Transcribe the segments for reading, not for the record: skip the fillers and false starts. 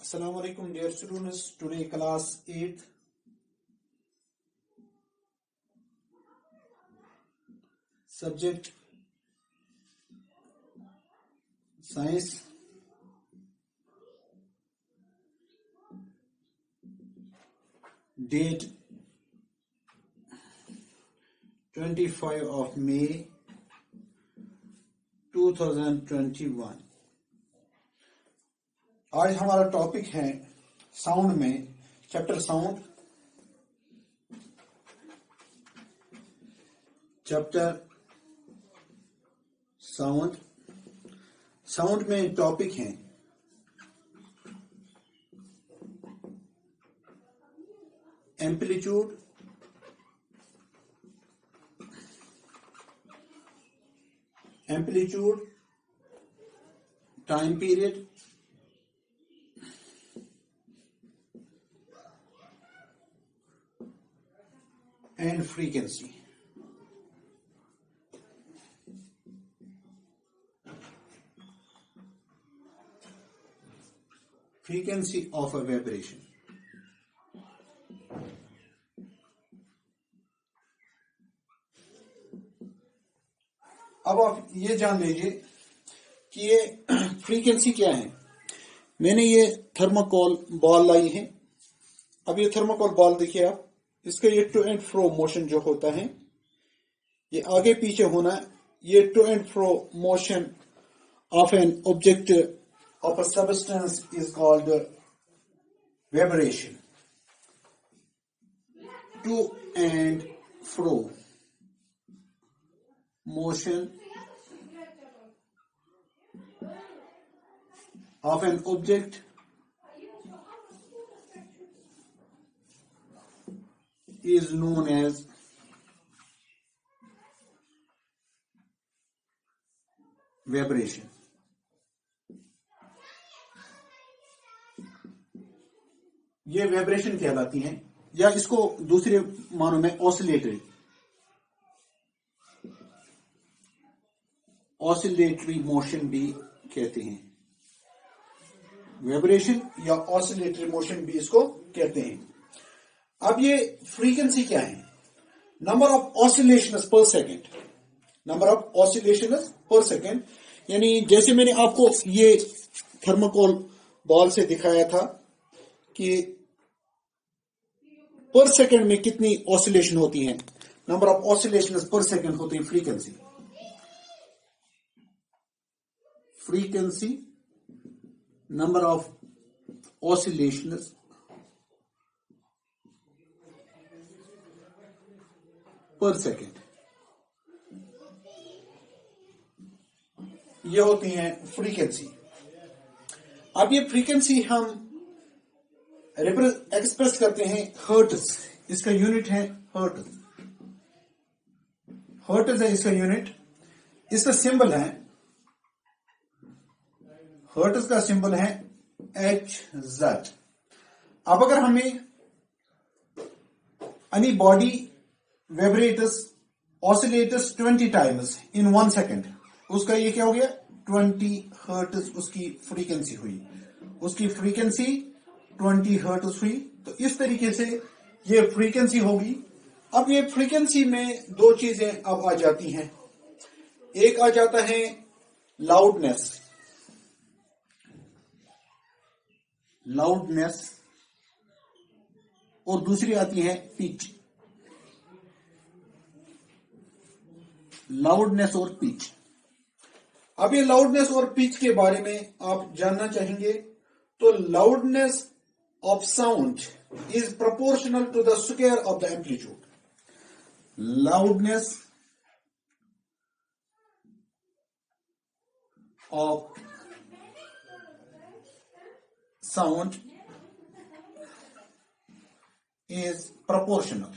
Assalamu alaikum dear students. Today class 8th subject science, date 25 of May 2021। आज हमारा topic है sound में chapter sound में topic है amplitude, time period, and frequency. Frequency of a vibration. अब आप ये जान लीजिए कि ये फ्रीक्वेंसी क्या है। मैंने ये थर्मोकोल बॉल लाई है। अब ये थर्मोकोल बॉल देखिए आप, इसका ये टू एंड फ्रो मोशन जो होता है, ये आगे पीछे होना, ये to and fro motion of an object of a substance is called vibration. To and fro motion of an object is known as vibration. ये वाइब्रेशन कहलाती हैं, या इसको दूसरे मानों में ऑसिलेटरी मोशन भी कहते हैं। वाइब्रेशन या ऑसिलेटरी मोशन भी इसको कहते हैं। अब ये फ्रीक्वेंसी क्या है? नंबर ऑफ ऑसिलेशंस पर सेकेंड। यानी जैसे मैंने आपको ये थर्मोकोल बॉल से दिखाया था कि पर सेकेंड में कितनी ऑसिलेशन होती है, नंबर ऑफ ऑसिलेशंस पर सेकेंड होती है फ्रीक्वेंसी। नंबर ऑफ ऑसिलेशंस पर सेकेंड, ये होती है फ्रीक्वेंसी। अब ये फ्रीक्वेंसी हम एक्सप्रेस करते हैं हर्ट्ज। इसका यूनिट है हर्ट्ज है इसका यूनिट। इसका सिंबल है, हर्ट्ज का सिंबल है Hz। अब अगर हमें any body oscillates 20 times in 1 second, उसका ये क्या हो गया? 20 हर्ट्ज उसकी फ्रीक्वेंसी हुई, 20 हर्ट्ज हुई। तो इस तरीके से ये फ्रीक्वेंसी होगी। अब ये फ्रीक्वेंसी में दो चीजें अब आ जाती हैं। एक आ जाता है लाउडनेस और दूसरी आती है पिच। लाउडनेस और पिच। अब ये लाउडनेस और पिच के बारे में आप जानना चाहेंगे, तो loudness of sound is proportional to the square of the amplitude. Loudness of sound is proportional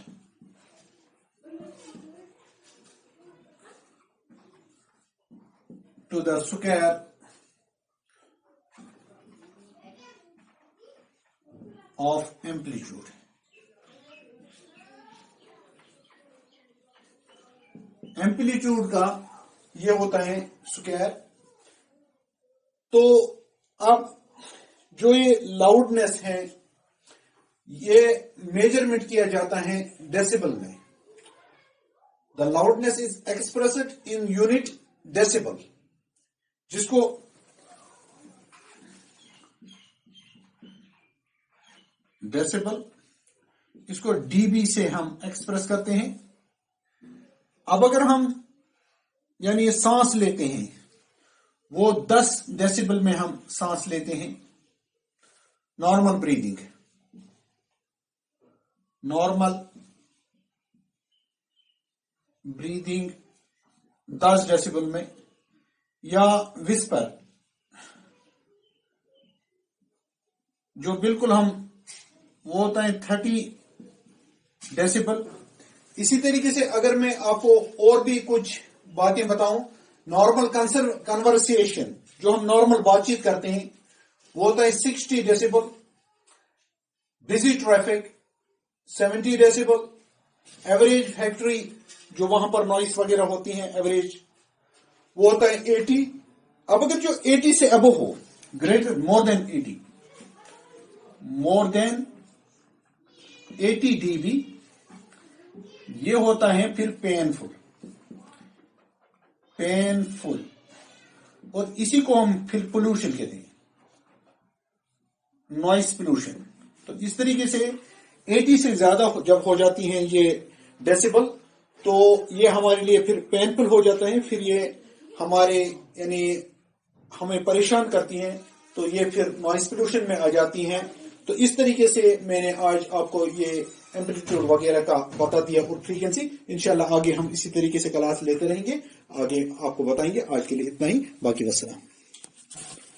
to the square of amplitude. Amplitude का ये होता है स्क्वायर। तो अब जो ये लाउडनेस है ये मेजरमेंट किया जाता है डेसिबल में। The loudness is expressed in unit decibel, जिसको डेसिबल, इसको डीबी से हम एक्सप्रेस करते हैं। अब अगर हम यानी ये सांस लेते हैं, वो 10 डेसिबल में हम सांस लेते हैं। Normal breathing, normal breathing 10 decibel में, या विस्पर जो बिल्कुल हम वो होता है 30 डेसिबल। इसी तरीके से अगर मैं आपको और भी कुछ बातें बताऊं, नॉर्मल कन्वर्सेशन जो हम नॉर्मल बातचीत करते हैं वो होता है 60 decibel. Busy traffic 70 decibel. Average factory जो वहां पर नॉइस वगैरह होती है एवरेज, वो होता है 80। अब अगर जो 80 से अबव हो, ग्रेटर मोर देन 80 डीबी, ये होता है फिर पेनफुल। और इसी को हम फिर पोल्यूशन कहते हैं, नॉइस पोल्यूशन। तो इस तरीके से 80 से ज्यादा जब हो जाती हैं ये डेसिबल, तो ये हमारे लिए फिर पेनफुल हो जाता है, फिर ये हमारे यानी हमें परेशान करती हैं, तो ये फिर नॉइस पोल्यूशन में आ जाती हैं। तो इस तरीके से मैंने आज आपको ये एम्पलीट्यूड वगैरह का बता दिया और फ्रीक्वेंसी। इंशाल्लाह आगे हम इसी तरीके से क्लास लेते रहेंगे, आगे आपको बताएंगे। आज के लिए इतना ही, बाकी वस्सलाम।